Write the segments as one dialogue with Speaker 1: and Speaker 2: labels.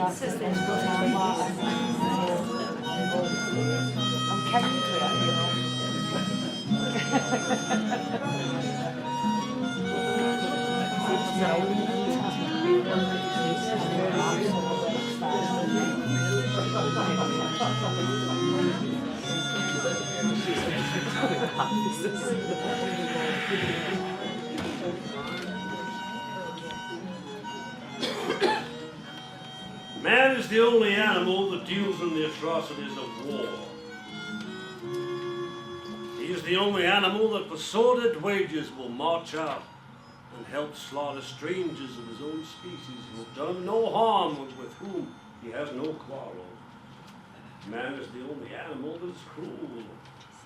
Speaker 1: consistent with our laws. I'm catching to it, you
Speaker 2: Man is the only animal that deals in the atrocities of war. He is the only animal that for sordid wages will march out and help slaughter strangers of his own species who have done him no harm and with whom he has no quarrel. Man is the only animal that is cruel.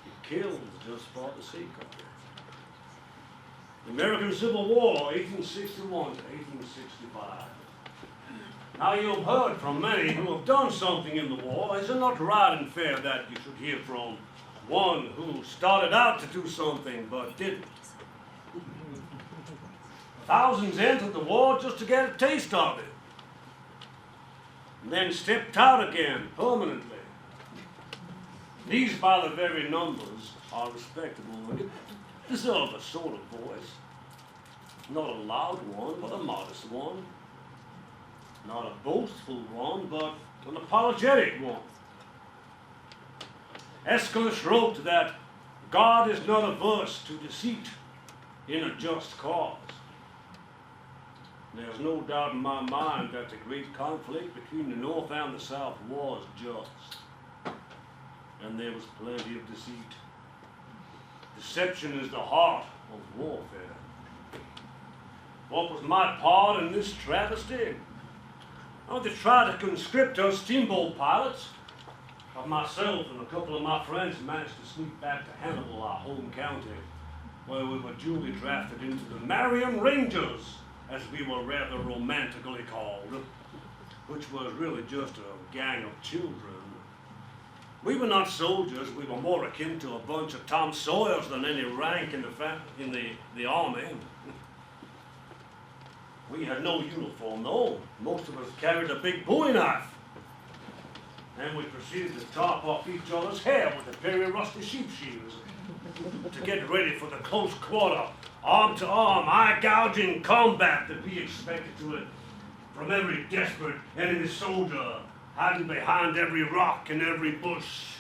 Speaker 2: He kills just for the sake of it. The American Civil War, 1861 to 1865. Now you've heard from many who have done something in the war. Is it not right and fair that you should hear from one who started out to do something but didn't? Thousands entered the war just to get a taste of it, and then stepped out again permanently. These, by the very numbers, are respectable and deserve a sort of voice. Not a loud one, but a modest one. Not a boastful one, but an apologetic one. Aeschylus wrote that God is not averse to deceit in a just cause. There's no doubt in my mind that the great conflict between the North and the South was just. And there was plenty of deceit. Deception is the heart of warfare. What was my part in this travesty? To try to conscript us steamboat pilots. But myself and a couple of my friends managed to sneak back to Hannibal, our home county, where we were duly drafted into the Marion Rangers, as we were rather romantically called, which was really just a gang of children. We were not soldiers. We were more akin to a bunch of Tom Sawyers than any rank in the army. We had no uniform, though. Most of us carried a big bowie knife. And we proceeded to top off each other's hair with a pair of rusty sheep shears to get ready for the close quarter, arm-to-arm, eye-gouging combat that we expected from every desperate enemy soldier hiding behind every rock and every bush.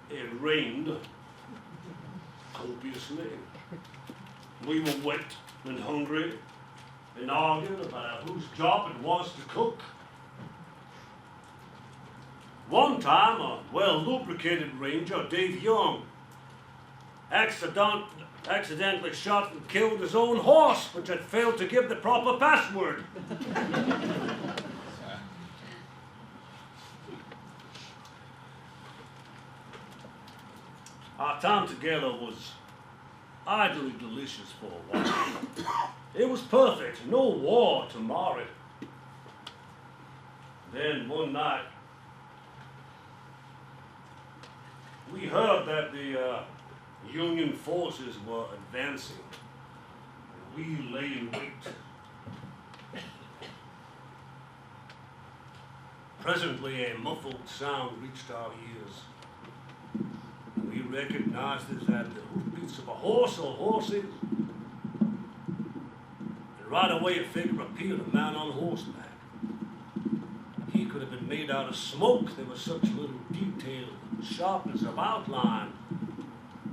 Speaker 2: It rained copiously. We were wet and hungry and arguing about whose job it was to cook. One time, a well-lubricated ranger, Dave Young, accidentally shot and killed his own horse, which had failed to give the proper password. Our time together was idly delicious for a while. It was perfect, no war to mar it. Then one night, we heard that the Union forces were advancing. We lay in wait. Presently, a muffled sound reached our ears. We recognized it as the hoofbeats of a horse or horses. And right away a figure appeared, a man on horseback. He could have been made out of smoke. There was such little detail, sharpness of outline.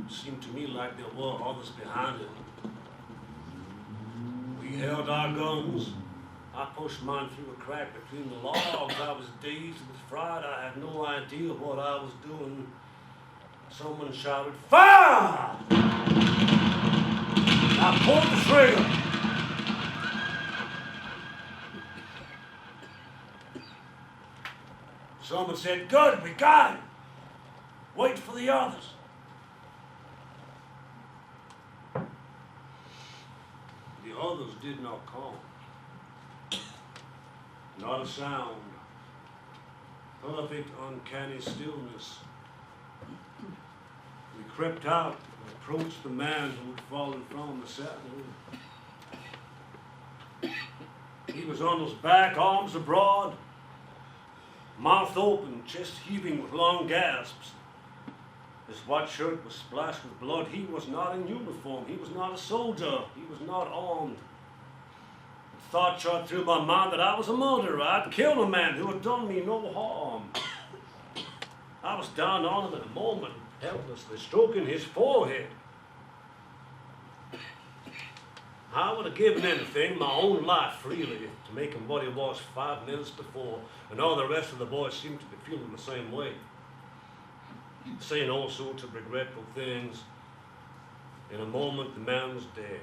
Speaker 2: It seemed to me like there were others behind him. We held our guns. I pushed mine through a crack between the logs. I was dazed with fright. I had no idea what I was doing. Someone shouted, "Fire!" I pulled the trigger. Someone said, "Good, we got him. Wait for the others." The others did not come. Not a sound. Perfect, uncanny stillness. We crept out and approached the man who had fallen from the saddle. He was on his back, arms abroad, mouth open, chest heaving with long gasps. His white shirt was splashed with blood. He was not in uniform. He was not a soldier. He was not armed. The thought shot through my mind that I was a murderer. I'd killed a man who had done me no harm. I was down on him in a moment, helplessly stroking his forehead. I would have given anything, my own life freely, to make him what he was 5 minutes before, and all the rest of the boys seemed to be feeling the same way, saying all sorts of regretful things. In a moment, the man was dead.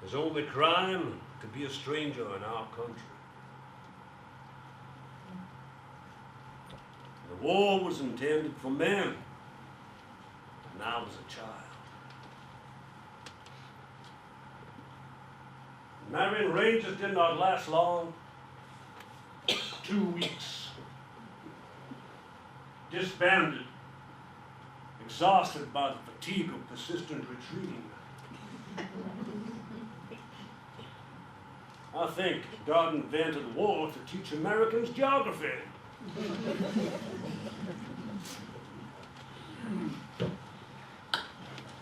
Speaker 2: His only crime, to be a stranger in our country. The war was intended for men, and I was a child. Marion Rangers did not last long. 2 weeks. Disbanded, exhausted by the fatigue of persistent retreating. I think God invented war to teach Americans geography.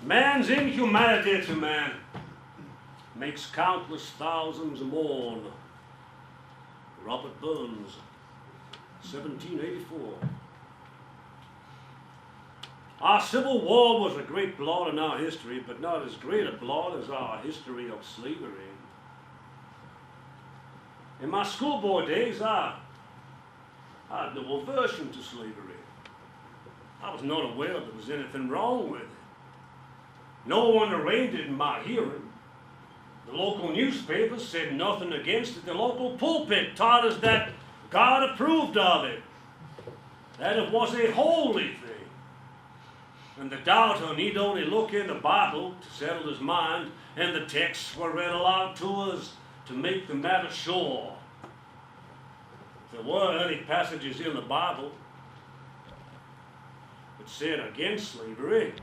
Speaker 2: Man's inhumanity to man makes countless thousands mourn. Robert Burns, 1784. Our Civil War was a great blot in our history, but not as great a blot as our history of slavery. In my schoolboy days, I had no aversion to slavery. I was not aware there was anything wrong with it. No one arraigned it in my hearing. The local newspapers said nothing against it. The local pulpit taught us that God approved of it, that it was a holy thing. And the doubter need only look in the Bible to settle his mind, and the texts were read aloud to us to make the matter sure. If there were any passages in the Bible that said against slavery,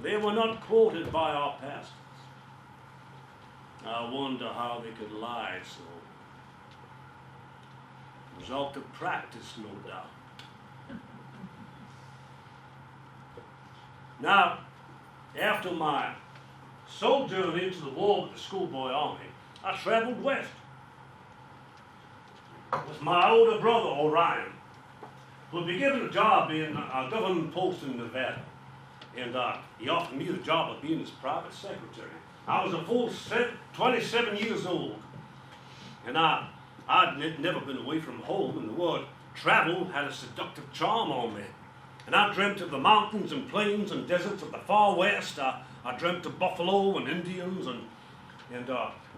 Speaker 2: they were not quoted by our pastors. I wonder how they could lie so. Result of practice, no doubt. Now, after my sojourn into the war with the schoolboy army, I traveled west with my older brother, Orion, who had been given a job in a government post in Nevada. And he offered me the job of being his private secretary. I was a full 27 years old, and I'd never been away from home, and the word travel had a seductive charm on me. And I dreamt of the mountains and plains and deserts of the far west. I dreamt of buffalo and Indians and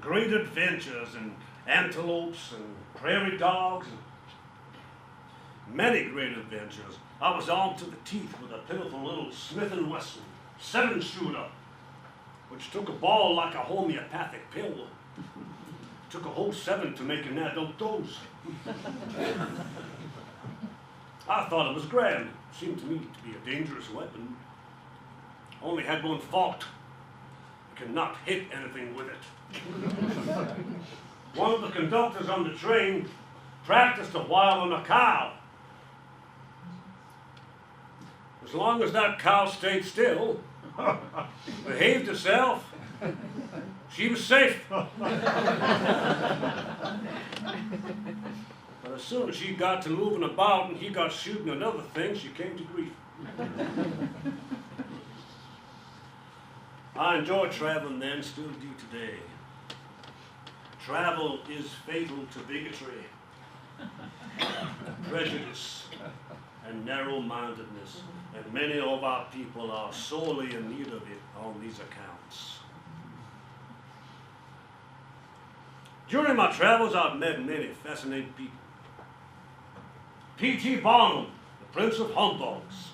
Speaker 2: great adventures and antelopes and prairie dogs and many great adventures. I was armed to the teeth with a pitiful little Smith & Wesson 7-shooter, which took a ball like a homeopathic pill. Took a whole 7 to make an adult dose. I thought it was grand. It seemed to me to be a dangerous weapon. Only had one fault. You cannot hit anything with it. One of the conductors on the train practiced a while on a cow. As long as that cow stayed still, behaved herself, she was safe. But as soon as she got to moving about and he got shooting at other things, she came to grief. I enjoy traveling then, still do today. Travel is fatal to bigotry, prejudice, and narrow-mindedness, and many of our people are sorely in need of it on these accounts. During my travels, I've met many fascinating people. P.T. Barnum, the Prince of Humbugs.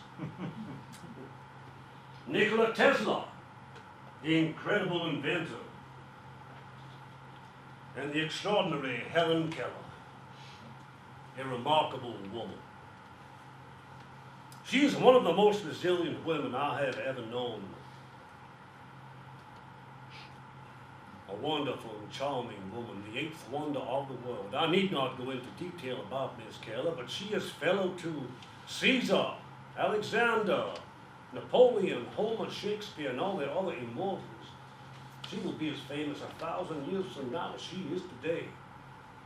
Speaker 2: Nikola Tesla, the incredible inventor. And the extraordinary Helen Keller, a remarkable woman. She is one of the most resilient women I have ever known. A wonderful and charming woman, the eighth wonder of the world. I need not go into detail about Miss Keller, but she is fellow to Caesar, Alexander, Napoleon, Homer, Shakespeare, and all the other immortals. She will be as famous 1,000 years from now as she is today.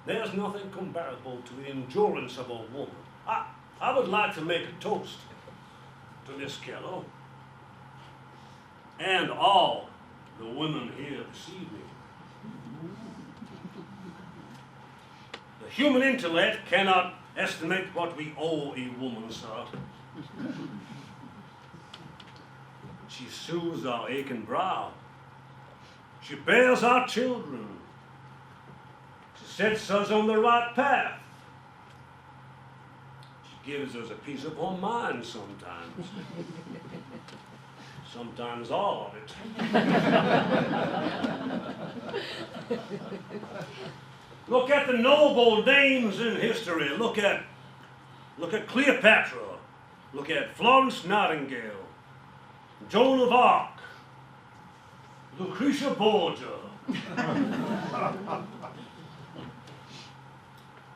Speaker 2: There's nothing comparable to the endurance of a woman. I would like to make a toast to Miss Keller and all the women here this evening. The human intellect cannot estimate what we owe a woman, sir. She soothes our aching brow. She bears our children. She sets us on the right path. She gives us a piece of her mind sometimes. Sometimes all of it. Look at the noble names in history. Look at Cleopatra. Look at Florence Nightingale, Joan of Arc, Lucretia Borgia.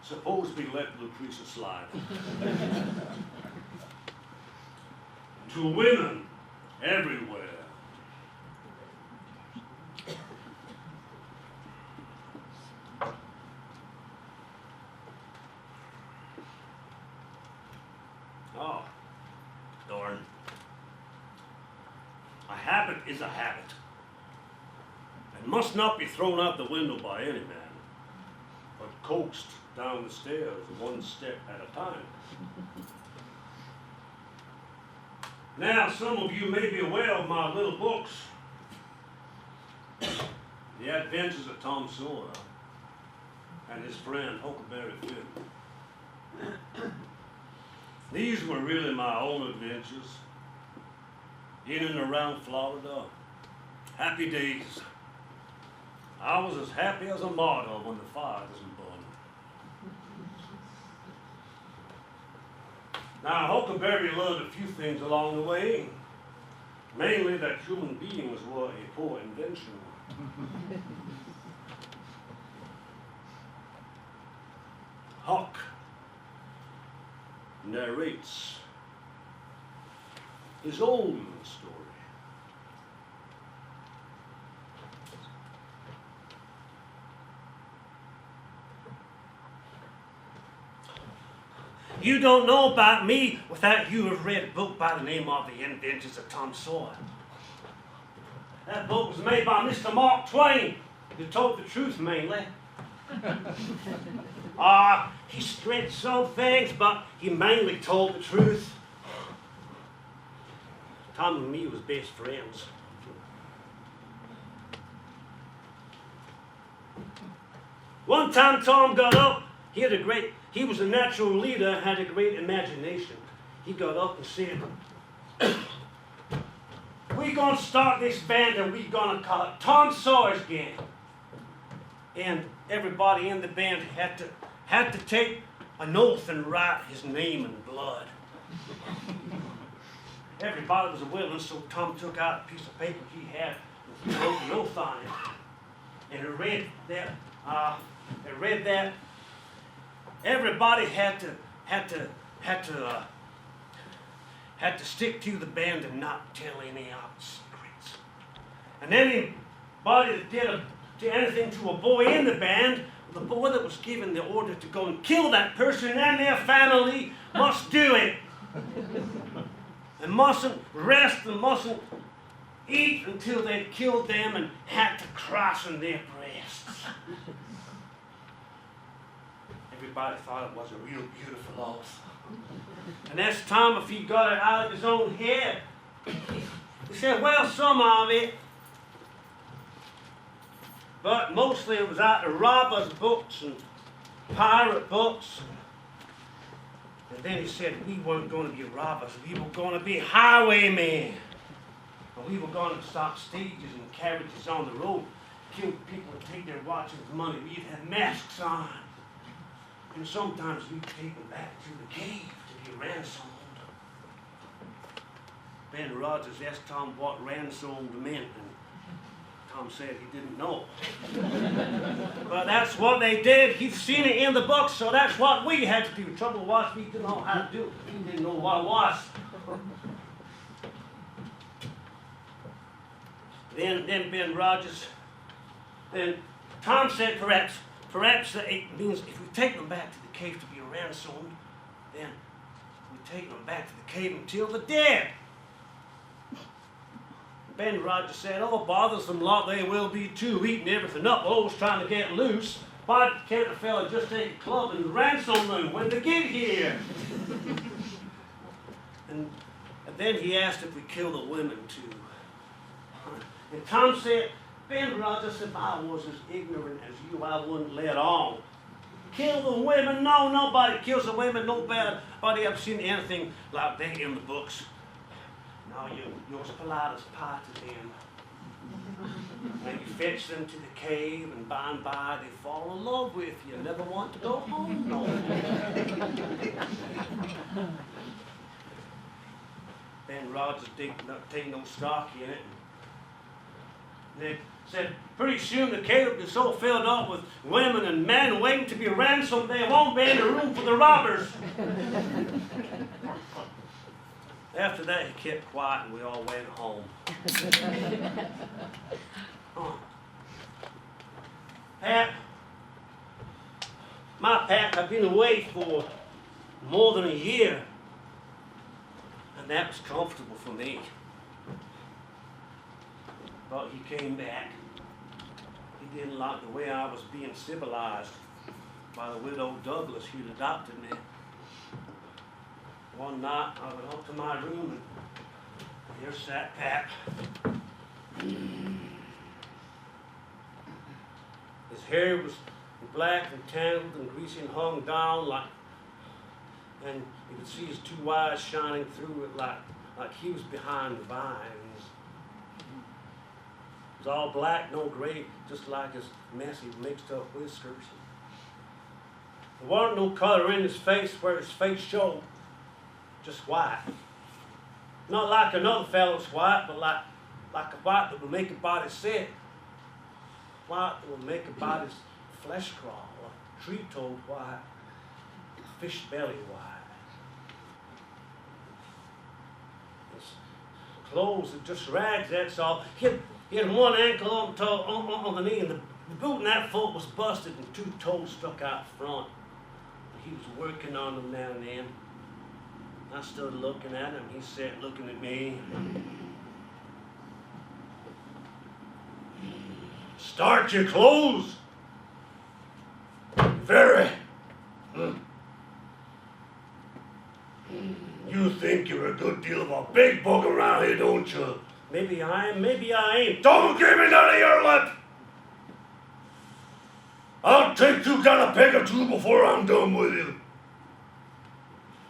Speaker 2: Suppose we let Lucretia slide. To women everywhere. Oh, darn. A habit is a habit, and must not be thrown out the window by any man, but coaxed down the stairs one step at a time. Now, some of you may be aware of my little books, The Adventures of Tom Sawyer and his friend Huckleberry Finn. These were really my own adventures in and around Florida. Happy days. I was as happy as a martyr when the fire wasn't burning. Now, Huckleberry learned a few things along the way, mainly that human beings were a poor invention. Huck narrates his own story. You don't know about me without you have read a book by the name of The Adventures of Tom Sawyer. That book was made by Mr. Mark Twain, who told the truth mainly. He stretched some things, but he mainly told the truth. Tom and me was best friends. One time Tom got up, he was a natural leader, had a great imagination. He got up and said, we're going to start this band and we're going to call it Tom Sawyer's Gang. And everybody in the band had to take an oath and write his name in blood. Everybody was willing, so Tom took out a piece of paper he had and he wrote an oath on it. And it read that everybody had to stick to the band and not tell any of its secrets. And anybody that did anything to a boy in the band, the boy that was given the order to go and kill that person and their family must do it. And mustn't rest and mustn't eat until they'd killed them and had to cross on their breasts. Everybody thought it was a real beautiful oath. And as Tom, if he got it out of his own head, he said, well, some of it. But mostly it was out of robbers' books and pirate books. And then he said, we weren't going to be robbers. We were going to be highwaymen. And we were going to stop stages and carriages on the road, kill people and take their watches and money. We'd have masks on. And sometimes we'd take them back to the cave to be ransomed. Ben Rogers asked Tom what ransomed meant, and Tom said he didn't know. But that's what they did. He'd seen it in the book, so that's what we had to do. Trouble was, we didn't know how to do it. We didn't know what it was. Then Ben Rogers, then Tom said perhaps it means if we take them back to the cave to be ransomed, then we take them back to the cave until they're dead. Ben Rogers said, oh, bothersome lot they will be too, eating everything up, always trying to get loose. Why can't a fella just take a club and ransom them when they get here? and then he asked if we kill the women too. And Tom said, Ben Rogers, if I was as ignorant as you, I wouldn't let on. Kill the women? No, nobody kills the women. Nobody ever seen anything like that in the books. Now you're as polite as pie to them. And you fetch them to the cave, and by and by they fall in love with you. Never want to go home no more. Ben Rogers didn't take no stock in it. They said, pretty soon the cave will be so filled up with women and men waiting to be ransomed, there won't be any room for the robbers. After that, he kept quiet and we all went home. Pat, my Pat, I've been away for more than a year, and that was comfortable for me. But he came back. He didn't like the way I was being civilized by the widow Douglas who'd adopted me. One night I went up to my room and here sat Pat. His hair was black and tangled and greasy and hung down and you could see his two eyes shining through it like he was behind the vines. It was all black, no gray, just like his messy mixed up whiskers. There wasn't no color in his face where his face showed, just white. Not like another fellow's white, but like a white that will make a body sick. White that will make a body's flesh crawl, a tree-toed white, fish belly white. His clothes are just rags, that's all. He had one ankle on the knee, and the boot in that foot was busted, and two toes stuck out front. He was working on them now and then. I stood looking at him. He sat looking at me. Start your clothes. Very. You think you're a good deal of a big bug around here, don't you? Maybe I am, maybe I ain't. Don't give me none of your lip! I'll take you down a peg or two before I'm done with you.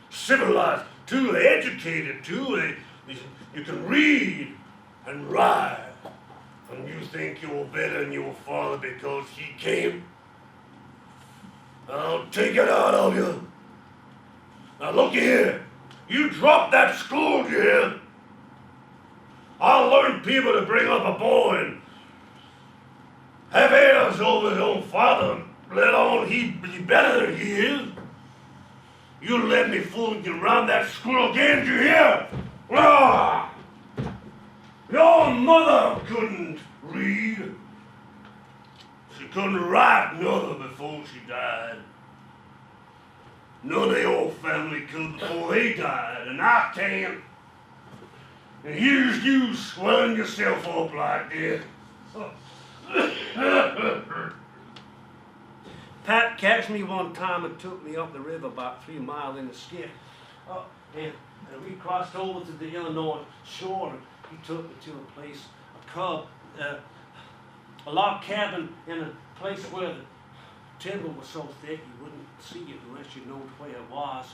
Speaker 2: Civilized, too, educated, too. You can read and write. And you think you're better than your father because he came? I'll take it out of you. Now look here. You drop that school, you hear? I'll learn people to bring up a boy and have heirs over his own father, let on he be better than he is. You let me fool you around that school again, do you hear? Ah! Your mother couldn't read. She couldn't write neither before she died. None of the old family could before they died, and I can. And here's you swelling yourself up like this. Pat catched me one time and took me up the river about 3 miles in the skiff. And we crossed over to the Illinois shore. And he took me to a place, a log cabin in a place where the timber was so thick you wouldn't see it unless you knew where it was.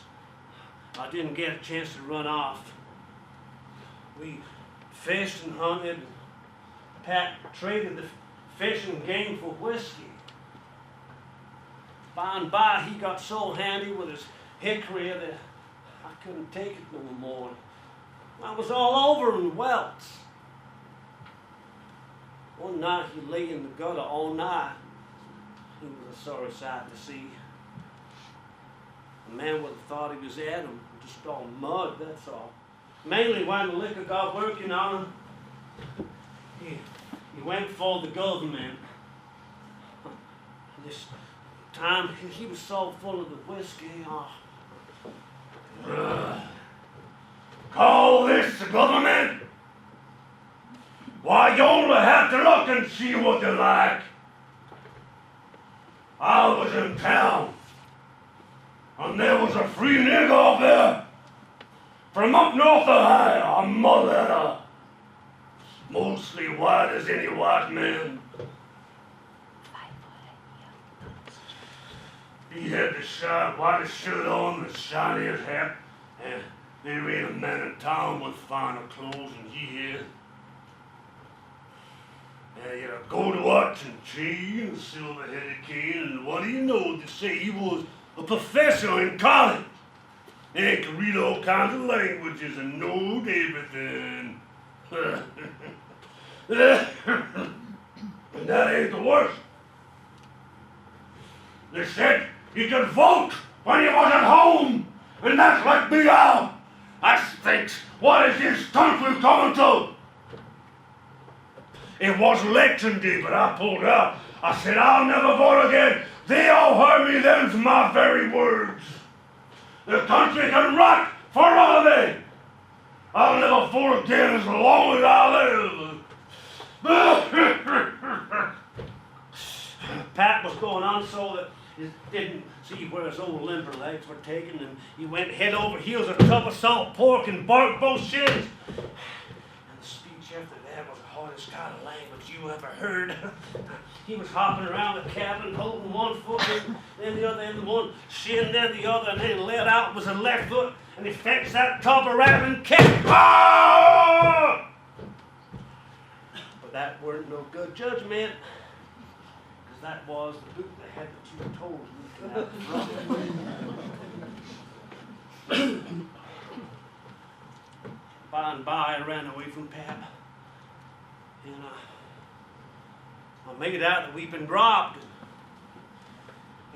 Speaker 2: I didn't get a chance to run off. We fished and hunted. Pat traded the fishing game for whiskey. By and by, he got so handy with his hickory that I couldn't take it no more. I was all over in welts. One night he lay in the gutter all night. He was a sorry sight to see. A man would have thought he was Adam, just all mud, that's all. Mainly when the liquor got working on him, he went for the government. This time he was so full of the whiskey.
Speaker 3: Call this the government? Why, you only have to look and see what you like. I was in town, and there was a free nigger up there. From up north of high, a mother, mostly white as any white man. He had the whitest shirt on, the shiniest hat, and there ain't a man in town with finer clothes than he had. And he had a gold watch and chain and a silver-headed cane, and what do you know, they say he was a professor in college. And could read all kinds of languages and knowed everything. And that ain't the worst. They said he could vote when he was at home, and that's like me out. I thinks, what is this country coming to? It was election day, but I pulled out. I said, I'll never vote again. They all heard me, them's my very words. The country can rot forever. I'll never vote again as long as I live.
Speaker 2: Pat was going on so that he didn't see where his old limber legs were taken, and he went head over heels a tub of salt pork and barked both shins. And the speech after that was the hardest kind of language you ever heard. He was hopping around the cabin, holding one foot, then the other, and one shin, then the other, and then he let out was the left foot, and he fetched that tub of rattling kick. Ah! But that weren't no good judgment, because that was the boot that had the two toes moved out the front. By and by, I ran away from Pap, and I made it out that we'd been robbed,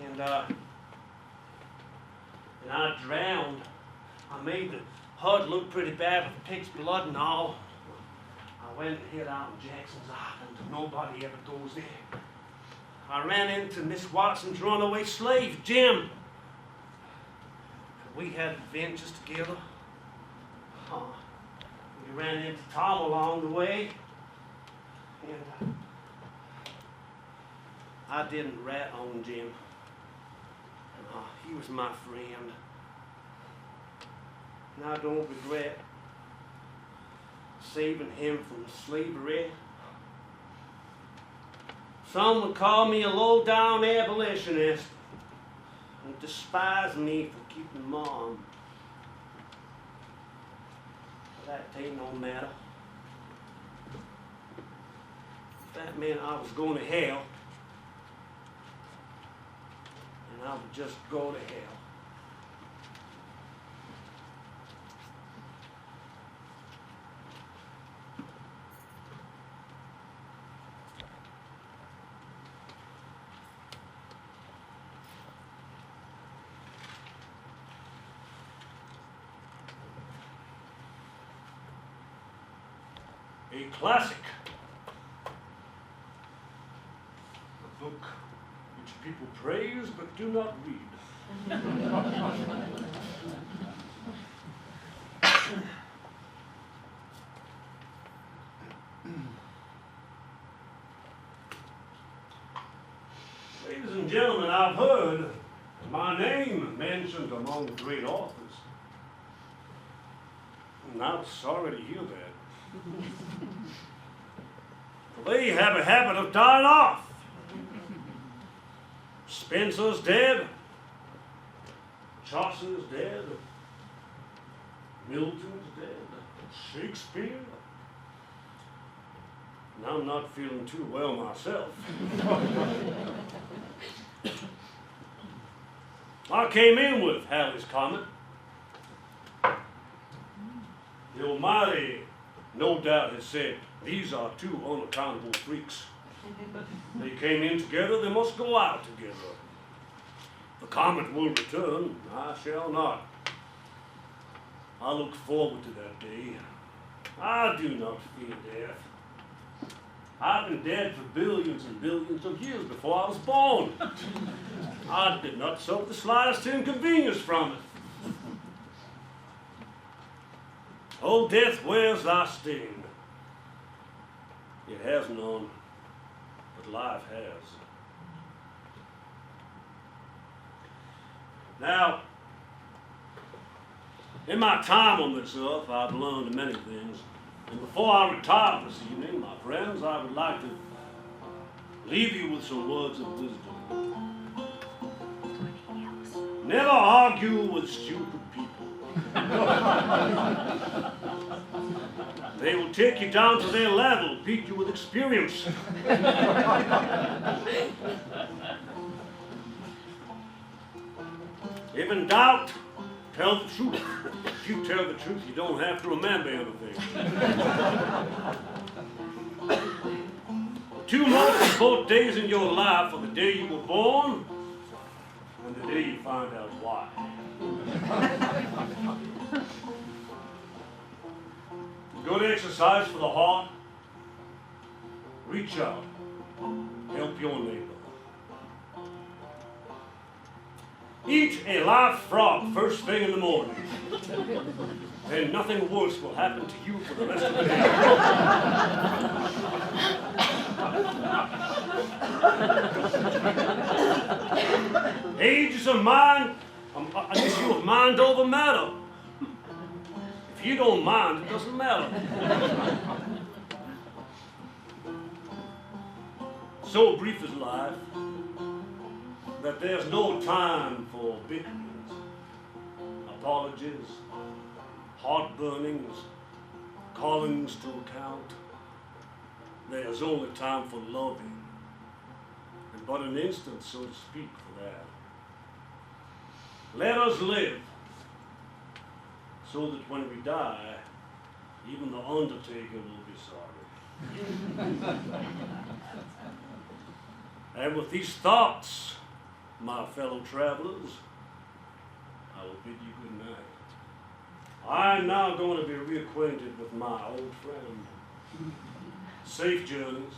Speaker 2: and I drowned. I made the HUD look pretty bad with the pig's blood and all. I went and hid out in Jackson's Island. Nobody ever goes there. I ran into Miss Watson's runaway slave, Jim. We had adventures together. We ran into Tom along the way, and I didn't rat on Jim. He was my friend. And I don't regret saving him from slavery. Some would call me a low-down abolitionist and despise me for keeping Mom. But that ain't no matter. If that meant I was going to hell, and I would just go to hell. A classic. A book which people praise but do not read. Ladies and gentlemen, I've heard my name mentioned among the great authors. And I'm sorry to hear that. They have a habit of dying off. Spencer's dead. Chaucer's dead. Milton's dead. Shakespeare. And I'm not feeling too well myself. I came in with Halley's Comet. The Almighty no doubt has said, These are two unaccountable freaks. They came in together, they must go out together. The comet will return, I shall not. I look forward to that day. I do not fear death. I've been dead for billions and billions of years before I was born. I did not suffer the slightest inconvenience from it. Oh, death, where's thy sting? It has none, but life has. Now, in my time on this earth, I've learned many things. And before I retire this evening, my friends, I would like to leave you with some words of wisdom. Never argue with stupid people. They will take you down to their level, beat you with experience. If in doubt, tell the truth. If you tell the truth, you don't have to remember anything. Two most important days in your life are the day you were born and the day you find out why. Good exercise for the heart. Reach out. Help your neighbor. Eat a live frog first thing in the morning. And nothing worse will happen to you for the rest of the day. Age is an issue of mind over matter. If you don't mind, it doesn't matter. So brief is life that there's no time for bickerings, apologies, heartburnings, callings to account. There's only time for loving, and but an instant, so to speak, for that. Let us live, so that when we die, even the undertaker will be sorry. And with these thoughts, my fellow travelers, I will bid you good night. I'm now going to be reacquainted with my old friend. Safe journeys.